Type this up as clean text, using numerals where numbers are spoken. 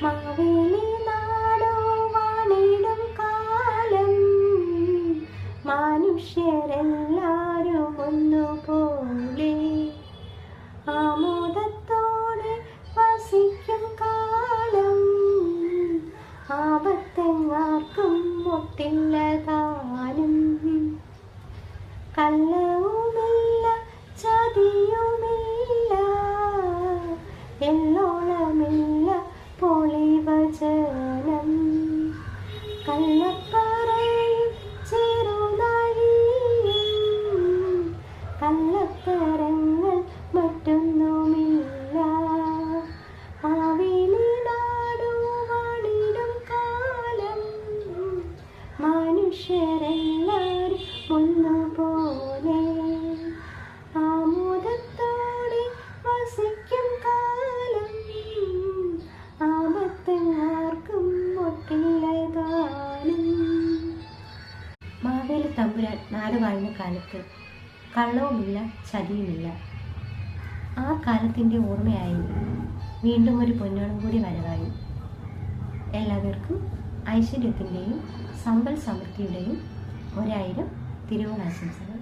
മാവേലി നാടോ വാണിടും കാലം മനുഷ്യരെല്ലാരും ഒന്നുപോലെ ആമോദത്തോടെ വസിക്കും കാലം ആപത്തെങ്ങാർക്കും ഒട്ടില്ലതാനും കള്ളവുമില്ല ചതിയുമില്ല എല്ലോളമില്ല പൊളിവചനം കള്ളപ്പറയും ചെറുനാഴിയും കള്ളത്തരങ്ങൾ മറ്റൊന്നുമില്ല മാവേലി നാടു വാണിടും കാലം മനുഷ്യരെല്ലാരും ഒന്നുപോലെ ആമോദത്തോടെ വസിക്കും കാലം ആപത്തുകാർക്കും ഒട്ടില്ലതാനും. മാവേലി തമ്പുരാൻ നാട് വാഴുന്ന കാലത്ത് കള്ളവുമില്ല ചതിയുമില്ല. ആ കാലത്തിൻ്റെ ഓർമ്മയായി വീണ്ടും ഒരു പൊന്നോണം കൂടി വരവായി. എല്ലാവർക്കും ഐശ്വര്യത്തിൻ്റെയും സമ്പൽ സമൃദ്ധിയുടെയും 1000 തിരുവോണാശംസകൾ.